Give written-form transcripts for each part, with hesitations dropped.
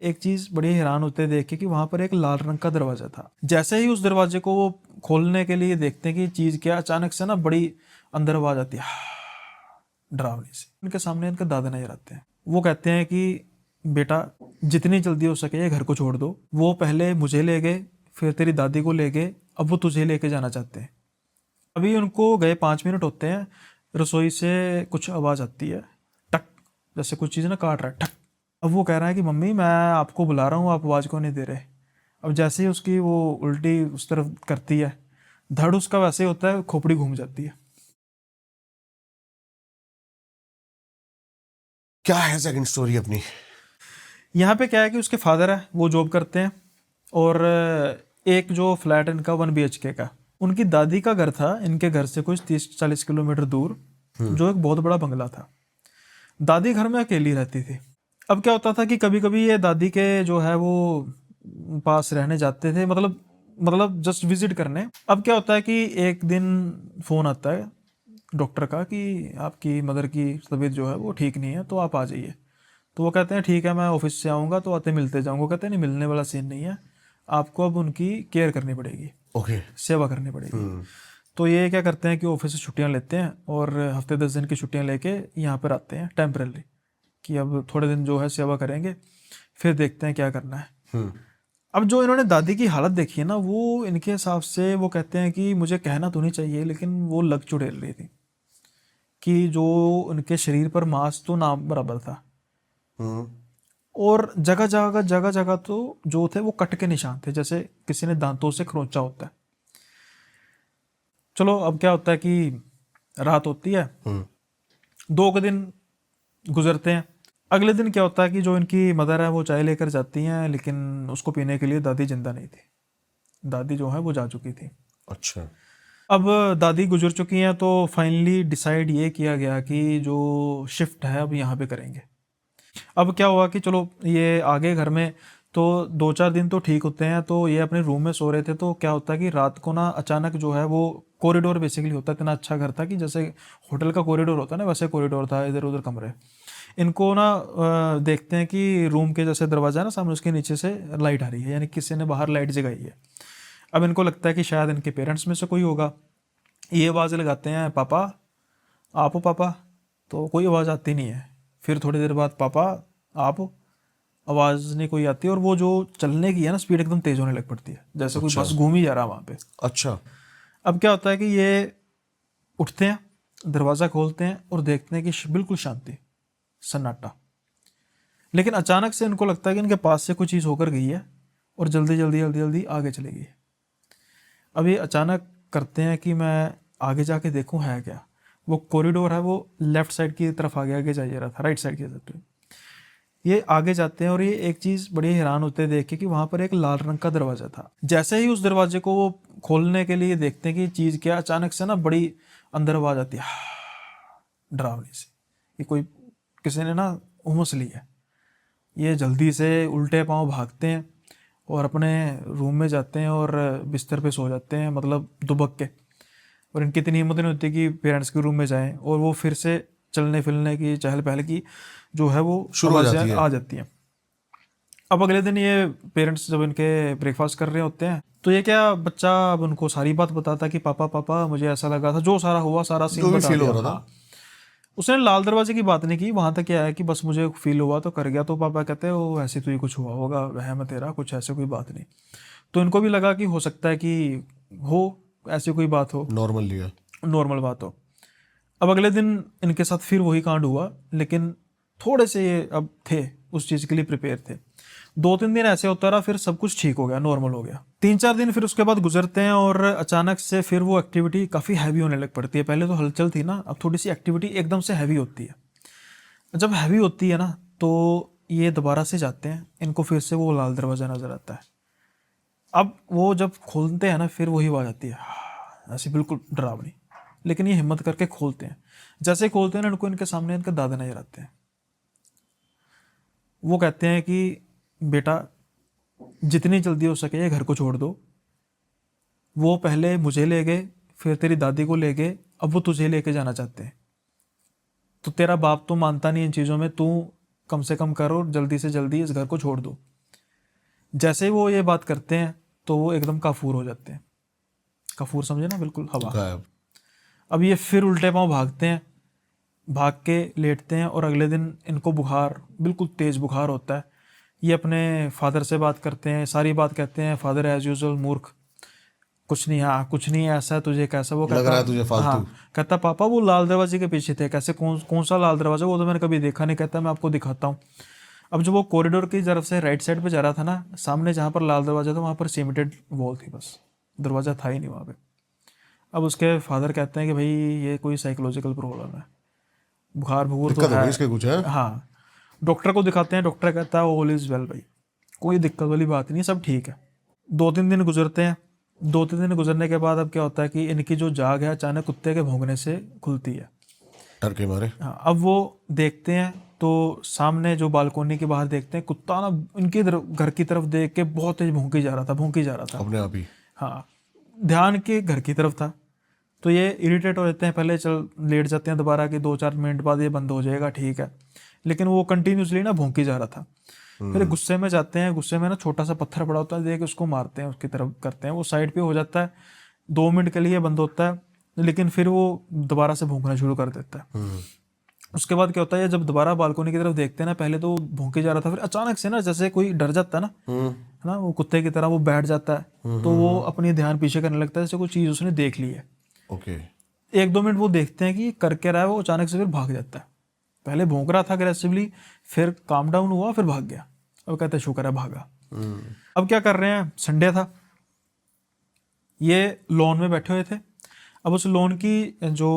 एक चीज बड़ी हैरान होते देख के कि वहां पर एक लाल रंग का दरवाजा था। जैसे ही उस दरवाजे को वो खोलने के लिए देखते हैं कि चीज क्या, अचानक से ना बड़ी अंदर आवाज आती है डरावनी सी। उनके सामने इनके दादा नजर आते हैं। वो कहते हैं कि बेटा जितनी जल्दी हो सके ये घर को छोड़ दो। वो पहले मुझे ले गए, फिर तेरी दादी को ले गए, अब वो तुझे लेके जाना चाहते हैं। अभी उनको गए 5 मिनट होते हैं, रसोई से कुछ आवाज आती है, टक, जैसे कुछ चीज़ ना काट रहा है, ठक। अब वो कह रहा है कि मम्मी मैं आपको बुला रहा हूँ, आप आवाज़ को नहीं दे रहे। अब जैसे ही उसकी वो उल्टी उस तरफ करती है, धड़ उसका वैसे ही होता है, खोपड़ी घूम जाती है। क्या है सेकंड स्टोरी अपनी? यहाँ पे क्या है कि उसके फादर है, वो जॉब करते हैं, और एक जो फ्लैट इनका 1 BHK का, उनकी दादी का घर था इनके घर से कुछ 30-40 किलोमीटर दूर, जो एक बहुत बड़ा बंगला था। दादी घर में अकेली रहती थी। अब क्या होता था कि कभी कभी ये दादी के जो है वो पास रहने जाते थे, मतलब जस्ट विजिट करने। अब क्या होता है कि एक दिन फ़ोन आता है डॉक्टर का कि आपकी मदर की तबीयत जो है वो ठीक नहीं है, तो आप आ जाइए। तो वो कहते हैं ठीक है, मैं ऑफिस से आऊँगा तो आते मिलते जाऊँगा। कहते हैं नहीं, मिलने वाला सीन नहीं है, आपको अब उनकी केयर करनी पड़ेगी, ओके। सेवा करनी पड़ेगी। तो ये क्या करते हैं कि ऑफिस से छुट्टियां लेते हैं और हफ्ते 10 दिन की छुट्टियां लेके यहाँ पर आते हैं टेम्पररी, कि अब थोड़े दिन जो है सेवा करेंगे, फिर देखते हैं क्या करना है। अब जो इन्होंने दादी की हालत देखी है ना, वो इनके हिसाब से वो कहते हैं कि मुझे कहना तो नहीं चाहिए, लेकिन वो लग चुड़ैल रही थी कि जो उनके शरीर पर मांस तो ना बराबर था, और जगह जगह तो जो थे वो कट के निशान थे, जैसे किसी ने दांतों से खरोंचा होता है। चलो अब क्या होता है कि रात होती है, 2 दिन गुजरते हैं। अगले दिन क्या होता है कि जो इनकी मदर है वो चाय लेकर जाती हैं, लेकिन उसको पीने के लिए दादी जिंदा नहीं थी। दादी जो है वो जा चुकी थी। अच्छा। अब दादी गुजर चुकी हैं, तो फाइनली डिसाइड ये किया गया कि जो शिफ्ट है अब यहाँ पे करेंगे। अब क्या हुआ कि चलो ये आगे घर में तो 2-4 दिन तो ठीक होते हैं, तो ये अपने रूम में सो रहे थे। तो क्या होता है कि रात को ना अचानक जो है वो कॉरिडोर बेसिकली होता है, इतना अच्छा घर था कि जैसे होटल का कॉरिडोर होता है ना, वैसे कॉरिडोर था, इधर उधर कमरे। इनको ना देखते हैं कि रूम के जैसे दरवाजा है ना सामने, उसके नीचे से लाइट आ रही है, यानी किसी ने बाहर लाइट जगाई है। अब इनको लगता है कि शायद इनके पेरेंट्स में से कोई होगा। ये आवाज़ लगाते हैं, पापा आप हो पापा, तो कोई आवाज़ आती नहीं है। फिर थोड़ी देर बाद पापा आप हो, आवाज़ नहीं कोई आती, और वो जो चलने की है ना स्पीड एकदम तेज़ होने लग पड़ती है, जैसे कोई अच्छा। बस घूम ही जा रहा है वहाँ पे। अच्छा। अब क्या होता है कि ये उठते हैं, दरवाज़ा खोलते हैं और देखते हैं कि बिल्कुल शांति, सन्नाटा। लेकिन अचानक से इनको लगता है कि इनके पास से कोई चीज़ होकर गई है और जल्दी जल्दी जल्दी जल्दी आगे चली गई है। अब ये अचानक करते हैं कि मैं आगे जाके देखूं है क्या। वो कॉरिडोर है वो लेफ्ट साइड की तरफ आगे जा रहा था, राइट साइड की तरफ। ये आगे जाते हैं और ये एक चीज़ बड़ी हैरान होते देख के कि वहाँ पर एक लाल रंग का दरवाज़ा था। जैसे ही उस दरवाजे को वो खोलने के लिए देखते हैं कि चीज़ क्या, अचानक से ना बड़ी अंदर आवाज आती है डरावनी सी, कि कोई किसी ने ना उमस ली है। ये जल्दी से उल्टे पांव भागते हैं और अपने रूम में जाते हैं और बिस्तर पे सो जाते हैं, मतलब दुबक के। और इनकी इतनी हिम्मत नहीं होती कि पेरेंट्स के रूम में जाएं, और वो फिर से चलने फिरने की, चहल पहल की जो है वो शुरू हो आवाज़ें जाती है। आ जाती हैं। अब अगले दिन ये पेरेंट्स जब इनके ब्रेकफास्ट कर रहे होते हैं, तो ये क्या बच्चा अब उनको सारी बात बताता कि पापा पापा मुझे ऐसा लगा था, जो सारा हुआ सारा जो सीन भी बता फील हो दिया। रहा हाँ, था। उसने लाल दरवाजे की बात नहीं की, वहां तक क्या है कि बस मुझे फील हुआ तो कर गया। तो पापा कहते हैं वो ऐसे तो ही कुछ हुआ होगा, वहम है तेरा, कुछ ऐसे कोई बात नहीं। तो इनको भी लगा कि हो सकता है कि हो ऐसी कोई बात हो, नॉर्मल लिया। नॉर्मल बात हो। अब अगले दिन इनके साथ फिर वही कांड हुआ, लेकिन थोड़े से ये अब थे उस चीज़ के लिए प्रिपेयर थे। 2-3 दिन ऐसे होता रहा, फिर सब कुछ ठीक हो गया, नॉर्मल हो गया। 3-4 दिन फिर उसके बाद गुजरते हैं और अचानक से फिर वो एक्टिविटी काफ़ी हैवी होने लग पड़ती है। पहले तो हलचल थी ना, अब थोड़ी सी एक्टिविटी एकदम से हैवी होती है। जब हैवी होती है ना, तो ये दोबारा से जाते हैं, इनको फिर से वो लाल दरवाज़ा नज़र आता है। अब वो जब खोलते हैं ना, फिर वही आवाज़ आती है ऐसी बिल्कुल डरावनी। लेकिन ये हिम्मत करके खोलते हैं। जैसे ही खोलते हैं ना, इनको इनके सामने इनके दादा नजर आते हैं। वो कहते हैं कि बेटा जितनी जल्दी हो सके ये घर को छोड़ दो। वो पहले मुझे ले गए, फिर तेरी दादी को ले गए, अब वो तुझे लेके जाना चाहते हैं। तो तेरा बाप तो मानता नहीं इन चीज़ों में, तू कम से कम करो, जल्दी से जल्दी इस घर को छोड़ दो। जैसे ही वो ये बात करते हैं तो वो एकदम काफूर हो जाते हैं। काफूर समझे ना, बिल्कुल हवा। गायब। अब ये फिर उल्टे पांव भागते हैं, भाग के लेटते हैं और अगले दिन इनको बुखार, बिल्कुल तेज बुखार होता है। ये अपने फादर से बात करते हैं, सारी बात कहते हैं। फादर एज यूजुअल मूर्ख, कुछ नहीं, हाँ कुछ नहीं है, ऐसा है, तुझे कैसा। वो लग कहता रहा है तुझे फालतू। हाँ, कहता पापा वो लाल दरवाजे के पीछे थे। कैसे, कौन कौन सा लाल दरवाजा, वो तो मैंने कभी देखा नहीं। कहता मैं आपको दिखाता हूँ। अब जब वो कॉरिडोर की तरफ से राइट साइड पे जा रहा था ना, सामने जहाँ पर लाल दरवाजा था वहाँ पर सीमेंटेड वॉल थी, बस दरवाजा था ही नहीं वहाँ पे। अब उसके फादर कहते हैं कि भाई ये कोई साइकोलॉजिकल प्रॉब्लम है, बुखार भूर तो दिक्कत हो है। गई इसके कुछ है। हाँ, डॉक्टर को दिखाते हैं। डॉक्टर कहता है ऑल इज वेल भाई, कोई दिक्कत वाली बात नहीं, सब ठीक है। 2-3 दिन गुजरते हैं। 2-3 दिन गुजरने के बाद अब क्या होता है कि इनकी जो जाग है अचानक कुत्ते के भौंकने से खुलती है। डर के मारे। हाँ, अब वो देखते हैं तो सामने जो बालकोनी के बाहर देखते हैं कुत्ता ना इनके घर की तरफ देख के बहुत तेज भौंकी जा रहा था, भौंकी जा रहा था। अपने आप ही। हाँ, ध्यान के घर की तरफ था। तो ये इरिटेट हो जाते हैं, पहले चल लेट जाते हैं दोबारा कि 2-4 मिनट बाद ये बंद हो जाएगा, ठीक है। लेकिन वो कंटिन्यूसली ना भौंकी जा रहा था। फिर गुस्से में जाते हैं, गुस्से में ना छोटा सा पत्थर पड़ा होता है, देख उसको मारते हैं, उसकी तरफ करते हैं। वो साइड पे हो जाता है, 2 मिनट के लिए बंद होता है, लेकिन फिर वो दोबारा से भौंकना शुरू कर देता है। उसके बाद क्या होता है, जब दोबारा बालकोनी की तरफ देखते हैं ना, पहले तो भौंके जा रहा था, फिर अचानक से ना जैसे कोई डर जाता है ना, है ना, वो कुत्ते की तरह वो बैठ जाता है। तो वो अपनी ध्यान पीछे करने लगता है, जैसे कोई चीज़ उसने देख ली है। ओके। 1-2 मिनट वो देखते हैं कि कर क्या रहा है, वो अचानक से फिर भाग जाता है। पहले भौंक रहा था अग्रेसिवली, फिर काम डाउन हुआ, फिर भाग गया। अब कहते हैं शुक्र है भागा। अब क्या कर रहे हैं, संडे था, ये लॉन में बैठे हुए थे। अब उस लॉन की जो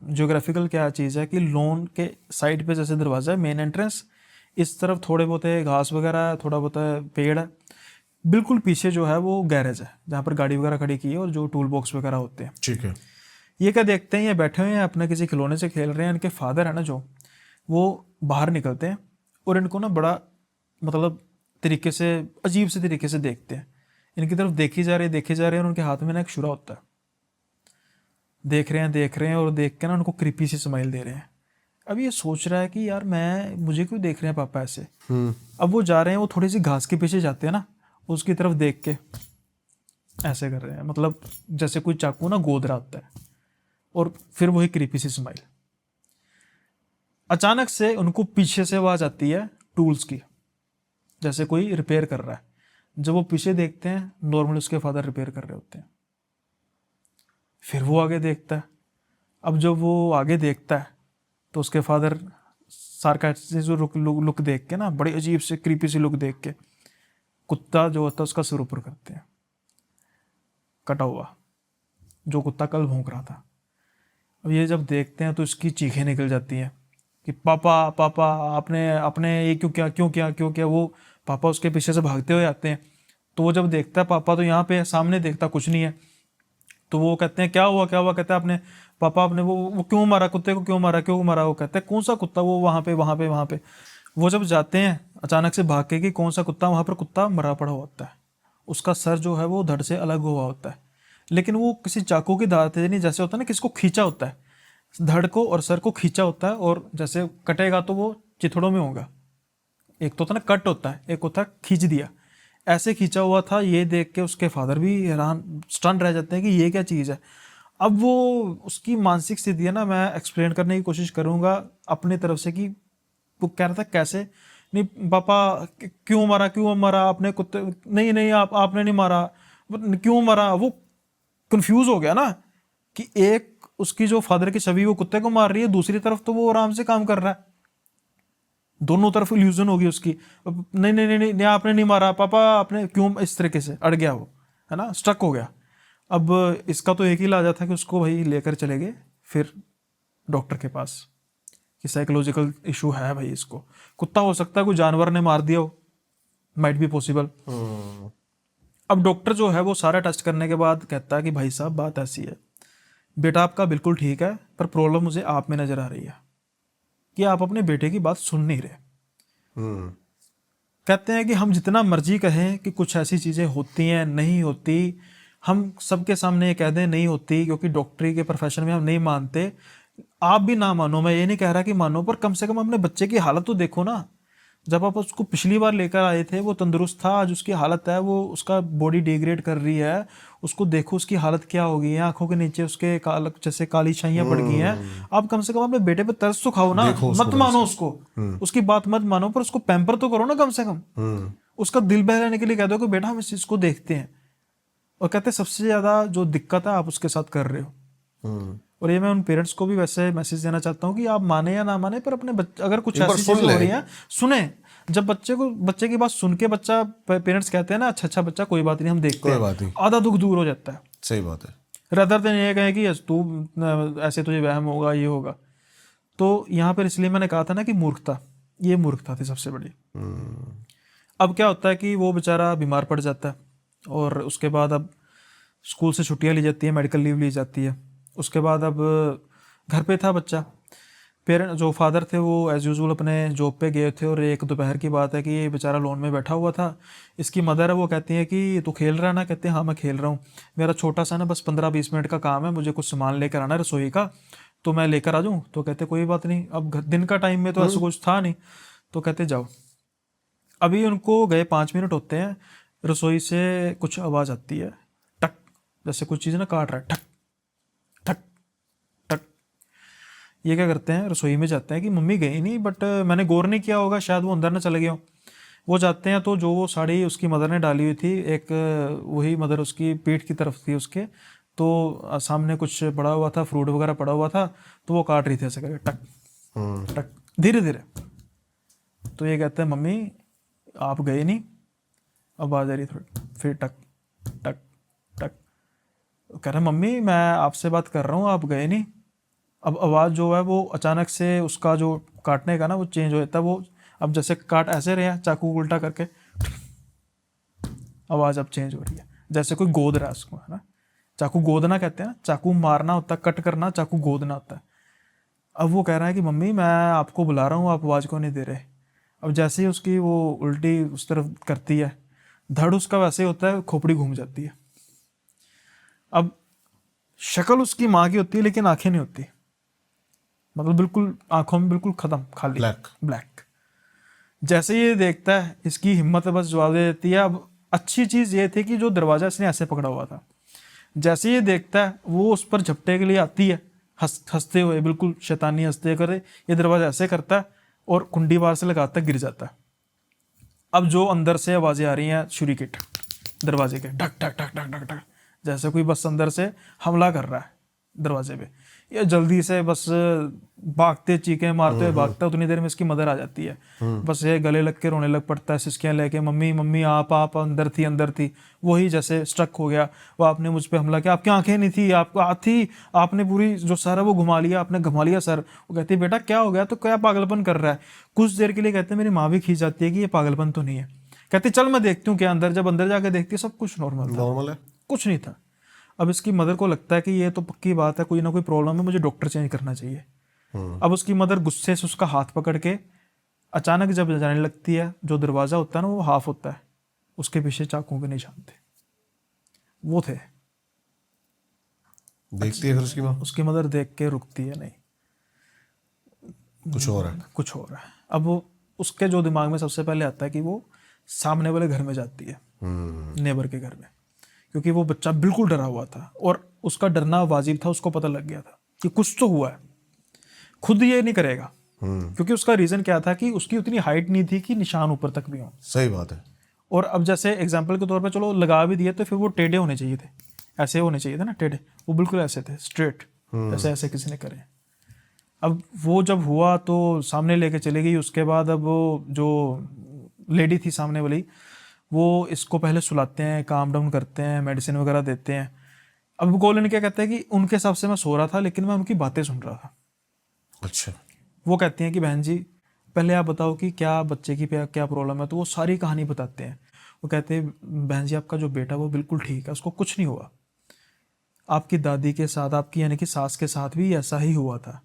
जियोग्राफिकल क्या चीज़ है कि लॉन के साइड पे जैसे दरवाज़ा है, मेन एंट्रेंस, इस तरफ थोड़े बहुत है घास वगैरह है, थोड़ा बहुत है पेड़ है। बिल्कुल पीछे जो है वो गैरेज है जहाँ पर गाड़ी वगैरह खड़ी की है और जो टूल बॉक्स वगैरह होते हैं। ठीक है। ये क्या देखते हैं, ये बैठे हुए हैं अपने किसी खिलौने से खेल रहे हैं। इनके फादर है ना जो, वो बाहर निकलते हैं और इनको ना बड़ा मतलब तरीके से, अजीब से तरीके से देखते हैं। इनकी तरफ देखी जा रही है और उनके हाथ में ना एक छुरा होता है। देख रहे हैं और देख के ना उनको क्रीपी सी स्माइल दे रहे हैं। अब ये सोच रहा है कि यार मुझे क्यों देख रहे हैं पापा ऐसे। अब वो जा रहे हैं, वो थोड़ी सी घास के पीछे जाते हैं ना, उसकी तरफ देख के ऐसे कर रहे हैं, मतलब जैसे कोई चाकू ना गोद रहा होता है, और फिर वही क्रीपी सी स्माइल। अचानक से उनको पीछे से आवाज आती है टूल्स की, जैसे कोई रिपेयर कर रहा है। जब वो पीछे देखते हैं, नॉर्मली उसके फादर रिपेयर कर रहे होते हैं। फिर वो आगे देखता है। अब जब वो आगे देखता है तो उसके फादर सार्कास्टिक जो लुक देख के ना, बड़ी अजीब से क्रीपी सी लुक देख के कुत्ता जो होता है उसका सिर ऊपर करते हैं, कटा हुआ, जो कुत्ता कल भौंक रहा था। अब ये जब देखते हैं तो इसकी चीखें निकल जाती हैं कि पापा पापा आपने आपने ये क्यों किया। वो पापा उसके पीछे से भागते हुए आते हैं। तो वो जब देखता है पापा तो यहाँ पे सामने देखता कुछ नहीं है। तो वो कहते हैं क्या हुआ। कहते हैं आपने पापा आपने वो क्यों मारा, कुत्ते को क्यों मारा। वो कहते हैं कौन सा कुत्ता, वो वहाँ पे। वो जब जाते हैं अचानक से भाग के कि कौन सा कुत्ता, वहाँ पर कुत्ता मरा पड़ा होता है। उसका सर जो है वो धड़ से अलग हुआ होता है, लेकिन वो किसी चाकू की धार से नहीं, जैसे होता है ना किसको खींचा होता है, धड़ को और सर को खींचा होता है, और जैसे कटेगा तो वो चिथड़ों में होगा। एक तो होता है ना कट होता है, एक होता है खींच दिया। ऐसे खींचा हुआ था। ये देख के उसके फादर भी हैरान, स्टन रह जाते हैं कि ये क्या चीज़ है। अब वो उसकी मानसिक स्थिति है ना, मैं एक्सप्लेन करने की कोशिश करूँगा अपनी तरफ से कि वो कह रहा था कैसे नहीं पापा क्यों मारा आपने कुत्ते, नहीं आपने नहीं मारा, क्यों मारा। वो कंफ्यूज हो गया ना कि एक उसकी जो फादर की छवि वो कुत्ते को मार रही है, दूसरी तरफ तो वो आराम से काम कर रहा है। दोनों तरफ इल्यूजन होगी उसकी। नहीं आपने नहीं मारा पापा, आपने क्यों, इस तरीके से अड़ गया वो, है ना, स्टक हो गया। अब इसका तो एक ही इलाज था कि उसको भाई लेकर चले गए फिर डॉक्टर के पास कि साइकोलॉजिकल इशू है भाई इसको। कुत्ता हो सकता है कोई जानवर ने मार दिया हो, माइट बी पॉसिबल। अब डॉक्टर जो है वो सारा टेस्ट करने के बाद कहता है कि भाई साहब बात ऐसी है, बेटा आपका बिल्कुल ठीक है, पर प्रॉब्लम मुझे आप में नजर आ रही है कि आप अपने बेटे की बात सुन नहीं रहे। कहते हैं कि हम जितना मर्जी कहें कि कुछ ऐसी चीज़ें होती हैं, नहीं होती, हम सबके सामने ये कह दें नहीं होती क्योंकि डॉक्टरी के प्रोफेशन में हम नहीं मानते। आप भी ना मानो, मैं ये नहीं कह रहा कि मानो, पर कम से कम अपने बच्चे की हालत तो देखो ना। जब आप उसको पिछली बार लेकर आए थे वो तंदुरुस्त था, आज उसकी हालत है, वो उसका बॉडी डिग्रेड कर रही है, उसको देखो उसकी हालत क्या हो गई है, आंखों के नीचे उसके जैसे काली छाइयां पड़ गई हैं। आप कम से कम अपने बेटे पे तरस तो खाओ ना, देखो उसको मत कम मानो से उसको, उसकी बात मत मानो, पर उसको पैम्पर तो करो ना कम से कम। उसका दिल बहलाने के लिए कह दो कि बेटा हम इस चीज को देखते हैं। और कहते हैं सबसे ज्यादा जो दिक्कत है आप उसके साथ कर रहे हो। और ये मैं उन पेरेंट्स को भी वैसे मैसेज देना चाहता हूँ कि आप माने या ना माने, पर अपने बच्चे अगर कुछ एक बार ऐसी सुन चीजें हो ले। रही हैं सुने। जब बच्चे की बात सुन के बच्चा, पेरेंट्स कहते हैं ना अच्छा बच्चा कोई बात नहीं हम देखते कोई हैं, बात नहीं, आधा दुख दूर हो जाता है। सही बात है। रदर देन ये कहें कि तू ऐसे तुझे वहम होगा, ये होगा। तो यहाँ पर इसलिए मैंने कहा था ना कि मूर्खता, ये मूर्खता थी सबसे बड़ी। अब क्या होता है कि वो बेचारा बीमार पड़ जाता है और उसके बाद अब स्कूल से छुट्टियां ली जाती है, मेडिकल लीव ली जाती है। उसके बाद अब घर पे था बच्चा, पेरेंट जो फादर थे वो एज़ यूजुअल अपने जॉब पे गए थे, और एक दोपहर की बात है कि ये बेचारा लॉन में बैठा हुआ था। इसकी मदर है वो कहती है कि तू खेल रहा है ना, कहते हैं हाँ मैं खेल रहा हूँ, मेरा छोटा सा ना बस 15-20 मिनट का काम है, मुझे कुछ सामान लेकर आना है रसोई का, तो मैं लेकर आ जाऊँ। तो कहते कोई बात नहीं, अब दिन का टाइम में तो ऐसा कुछ था नहीं, तो कहते जाओ। अभी उनको गए 5 मिनट होते हैं, रसोई से कुछ आवाज़ आती है, टक, जैसे कुछ चीज़ ना काट रहा है, ठक ठक ठक। ये क्या करते हैं, रसोई में जाते हैं कि मम्मी गई नहीं, बट मैंने गौर नहीं किया होगा, शायद वो अंदर ना चले गए हो। वो जाते हैं तो जो वो साड़ी उसकी मदर ने डाली हुई थी, एक वही मदर उसकी पीठ की तरफ थी उसके, तो सामने कुछ पड़ा हुआ था, फ्रूट वगैरह पड़ा हुआ था, तो वो काट रही थी ऐसे करके टक टक धीरे धीरे। तो ये कहते हैं मम्मी आप गए नहीं, अब आ जा रही थोड़ी, फिर टक टक टक। कह रहे मम्मी मैं आपसे बात कर रहा हूँ, आप गए नहीं। अब आवाज़ जो है वो अचानक से उसका जो काटने का ना वो चेंज हो जाता है, वो अब जैसे काट ऐसे रहे हैं चाकू उल्टा करके, आवाज़ अब चेंज हो रही है, जैसे कोई गोद रहा है उसको, है ना। चाकू गोदना कहते हैं ना, चाकू मारना होता है, कट करना, चाकू गोदना होता है। अब वो कह रहा है कि मम्मी मैं आपको बुला रहा हूँ, आप आवाज़ क्यों नहीं दे रहे। अब जैसे ही उसकी वो उल्टी उस तरफ करती है, धड़ उसका वैसे ही होता है, खोपड़ी घूम जाती है। अब शक्ल उसकी माँ की होती है लेकिन आंखें नहीं होती, मतलब बिल्कुल आंखों में बिल्कुल खत्म, खाली ब्लैक। ब्लैक। जैसे ये देखता है, इसकी हिम्मत बस जवाब दे देती है। अब अच्छी चीज़ ये थी कि जो दरवाज़ा इसने ऐसे पकड़ा हुआ था, जैसे ये देखता है वो उस पर झपटे के लिए आती है, हंसते हुए, बिल्कुल शैतानी हंसते हुए करे, ये दरवाजा ऐसे करता है और कुंडी बाहर से लगाता है, गिर जाता है। अब जो अंदर से आवाज़ें आ रही हैं छुरी के दरवाजे के, ढक ढक ढक ढक ढक ढक, जैसे कोई बस अंदर से हमला कर रहा है दरवाजे पे। ये जल्दी से बस भागते चीखें मारते हुए भागता है, उतनी देर में इसकी मदर आ जाती है। बस ये गले लग के रोने लग पड़ता है, सिसकियाँ लेके, मम्मी मम्मी आप अंदर थी अंदर थी। वही जैसे स्ट्रक हो गया, वो आपने मुझ पे हमला किया, आपकी आंखें नहीं थी, आपको थी, आपने पूरी जो सर है वो घुमा लिया, आपने घुमा लिया सर। वो कहती है बेटा क्या हो गया, तो क्या पागलपन कर रहा है। कुछ देर के लिए कहते हैं मेरी माँ भी खींच जाती है कि ये पागलपन तो नहीं है, कहती चल मैं देखती हूँ क्या अंदर। जब अंदर जाके देखती है सब कुछ नॉर्मल था, नॉर्मल है, कुछ नहीं था। अब इसकी मदर को लगता है कि ये तो पक्की बात है, कोई ना कोई प्रॉब्लम है, मुझे डॉक्टर चेंज करना चाहिए। अब उसकी मदर गुस्से से उसका हाथ पकड़ के अचानक जब जाने लगती है, जो दरवाजा होता है ना वो हाफ होता है, उसके पीछे चाकुओं के निशान थे, वो थे। देखती है फिर उसकी माँ, उसकी मदर देख के रुकती है नहीं, कुछ और है। कुछ हो रहा है। अब वो उसके जो दिमाग में सबसे पहले आता है कि वो सामने वाले घर में जाती है, नेबर के घर में, क्योंकि वो बच्चा बिल्कुल डरा हुआ था और उसका डरना वाजिब था, उसको पता लग गया था कि कुछ तो हुआ है। खुद ये नहीं करेगा, क्योंकि उसका रीजन क्या था कि उसकी उतनी हाइट नहीं थी कि निशान ऊपर तक भी हो। सही बात है। और अब जैसे एग्जाम्पल के तौर पे चलो लगा भी दिए, तो फिर वो टेढ़े होने चाहिए थे, ऐसे होने चाहिए थे ना टेढ़े, वो बिल्कुल ऐसे थे स्ट्रेट, ऐसे ऐसे किसी ने करे। अब वो जब हुआ तो सामने लेके चली गई। उसके बाद अब वो जो लेडी थी सामने वाली, वो इसको पहले सुलाते हैं, काम डाउन करते हैं, मेडिसिन वगैरह देते हैं। अब गोलन क्या कहते हैं कि उनके हिसाब से मैं सो रहा था लेकिन मैं उनकी बातें सुन रहा था। अच्छा। वो कहती हैं कि बहन जी पहले आप बताओ कि क्या बच्चे की क्या प्रॉब्लम है। तो वो सारी कहानी बताते हैं। वो कहते हैं बहन जी आपका जो बेटा वो बिल्कुल ठीक है, उसको कुछ नहीं हुआ। आपकी दादी के साथ, आपकी यानी कि सास के साथ भी ऐसा ही हुआ था।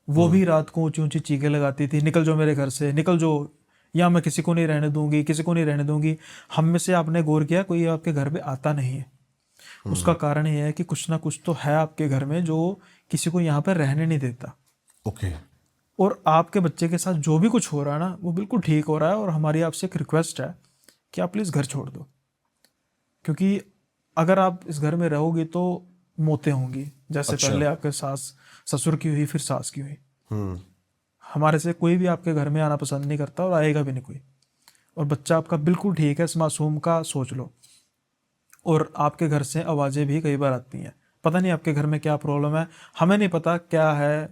वो भी रात को ऊंची ऊंची चीखें लगाती थी, निकल जाओ मेरे घर से, निकल जाओ, या मैं किसी को नहीं रहने दूंगी, किसी को नहीं रहने दूंगी। हम में से आपने गौर किया कोई आपके घर पे आता नहीं है। उसका कारण ये है कि कुछ ना कुछ तो है आपके घर में जो किसी को यहाँ पर रहने नहीं देता। ओके। और आपके बच्चे के साथ जो भी कुछ हो रहा है ना वो बिल्कुल ठीक हो रहा है, और हमारी आपसे एक रिक्वेस्ट है कि आप प्लीज़ घर छोड़ दो, क्योंकि अगर आप इस घर में रहोगी तो मौतें होंगी, जैसे अच्छा। पहले आपके सास ससुर की हुई, फिर सास की हुई। हम्म। हमारे से कोई भी आपके घर में आना पसंद नहीं करता और आएगा भी नहीं कोई। और बच्चा आपका बिल्कुल ठीक है, इस मासूम का सोच लो। और आपके घर से आवाज़ें भी कई बार आती हैं, पता नहीं आपके घर में क्या प्रॉब्लम है, हमें नहीं पता क्या है,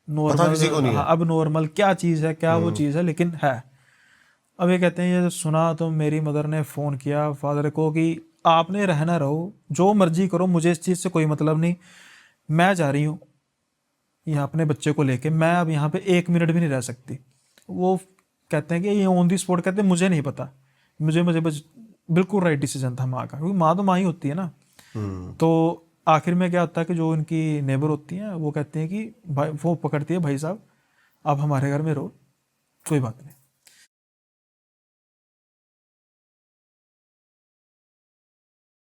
पता किसी को नॉर्मल, नहीं हाँ है। अब नॉर्मल क्या चीज़ है, क्या वो चीज़ है, लेकिन है। अब ये कहते हैं, ये सुना तो मेरी मदर ने फ़ोन किया फादर को कि आपने रहना रहो, जो मर्जी करो, मुझे इस चीज़ से कोई मतलब नहीं, मैं जा रही हूँ यहाँ अपने बच्चे को लेके, मैं अब यहाँ पे 1 मिनट भी नहीं रह सकती। वो कहते हैं कि ये ऑन दी स्पॉट कहते हैं मुझे नहीं पता, मुझे मुझे बस बिल्कुल राइट डिसीजन था माँ का, क्योंकि माँ तो माँ ही होती है ना। हम्म। तो आखिर में क्या होता है कि जो इनकी नेबर होती हैं वो कहती हैं कि भाई, वो पकड़ती है, भाई साहब आप हमारे घर में रहो, कोई बात नहीं।